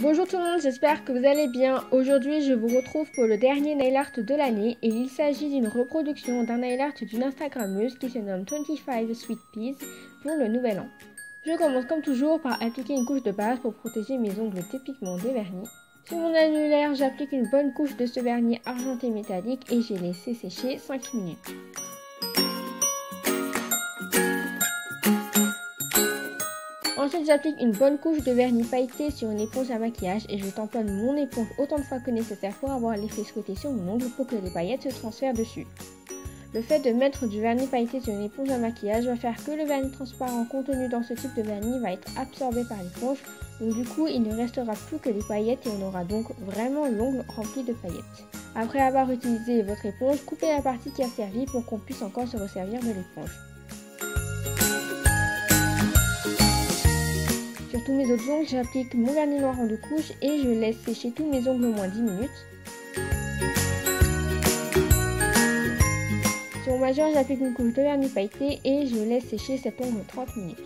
Bonjour tout le monde, j'espère que vous allez bien. Aujourd'hui, je vous retrouve pour le dernier nail art de l'année et il s'agit d'une reproduction d'un nail art d'une Instagrammeuse qui se nomme 25 Sweet Peas pour le nouvel an. Je commence comme toujours par appliquer une couche de base pour protéger mes ongles typiquement dévernis. Sur mon annulaire, j'applique une bonne couche de ce vernis argenté métallique et j'ai laissé sécher 5 minutes. Ensuite, j'applique une bonne couche de vernis pailleté sur une éponge à maquillage et je tamponne mon éponge autant de fois que nécessaire pour avoir l'effet souhaité sur mon ongle pour que les paillettes se transfèrent dessus. Le fait de mettre du vernis pailleté sur une éponge à maquillage va faire que le vernis transparent contenu dans ce type de vernis va être absorbé par l'éponge, donc du coup il ne restera plus que les paillettes et on aura donc vraiment l'ongle rempli de paillettes. Après avoir utilisé votre éponge, coupez la partie qui a servi pour qu'on puisse encore se resservir de l'éponge. Sur tous mes autres ongles, j'applique mon vernis noir en 2 couches et je laisse sécher tous mes ongles au moins 10 minutes. Sur mon majeur, j'applique une couche de vernis pailleté et je laisse sécher cet ongle 30 minutes.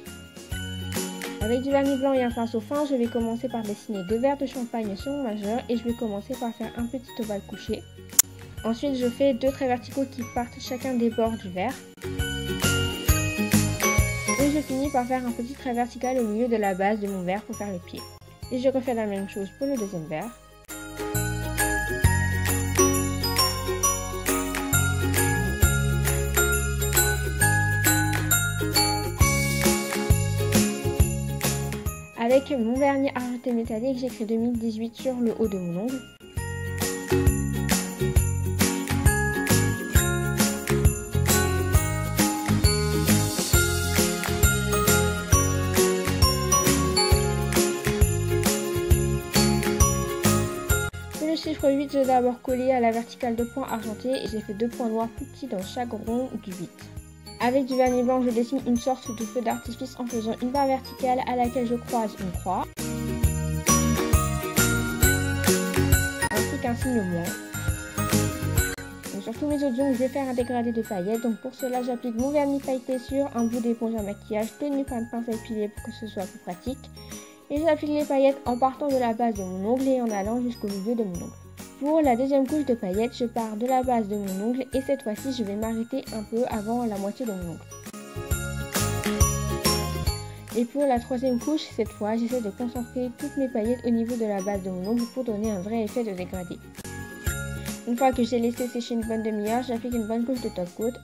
Avec du vernis blanc et un pinceau fin, je vais commencer par dessiner 2 verres de champagne sur mon majeur et je vais commencer par faire un petit ovale couché. Ensuite, je fais 2 traits verticaux qui partent chacun des bords du verre. Et je finis par faire un petit trait vertical au milieu de la base de mon verre pour faire le pied. Et je refais la même chose pour le deuxième verre. Avec mon vernis argenté métallique, j'écris 2018 sur le haut de mon ongle. Le chiffre 8, je l'ai d'abord collé à la verticale de points argentés et j'ai fait 2 points noirs plus petits dans chaque rond du 8. Avec du vernis blanc, je dessine une sorte de feu d'artifice en faisant une barre verticale à laquelle je croise une croix, ainsi qu'un signe moins. Donc sur tous mes autres ongles, je vais faire un dégradé de paillettes. Donc pour cela, j'applique mon vernis pailleté sur un bout d'éponge à maquillage tenu par une pince à épiler pour que ce soit plus pratique. Et j'applique les paillettes en partant de la base de mon ongle et en allant jusqu'au milieu de mon ongle. Pour la deuxième couche de paillettes, je pars de la base de mon ongle et cette fois-ci, je vais m'arrêter un peu avant la moitié de mon ongle. Et pour la troisième couche, cette fois, j'essaie de concentrer toutes mes paillettes au niveau de la base de mon ongle pour donner un vrai effet de dégradé. Une fois que j'ai laissé sécher une bonne demi-heure, j'applique une bonne couche de top coat.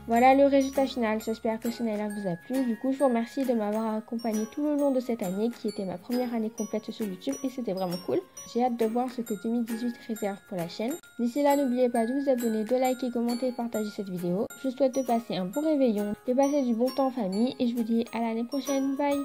Voilà le résultat final, j'espère que ce nail art vous a plu. Du coup, je vous remercie de m'avoir accompagné tout le long de cette année qui était ma première année complète sur YouTube et c'était vraiment cool. J'ai hâte de voir ce que 2018 réserve pour la chaîne. D'ici là, n'oubliez pas de vous abonner, de liker, commenter et partager cette vidéo. Je vous souhaite de passer un bon réveillon, de passer du bon temps en famille et je vous dis à l'année prochaine. Bye!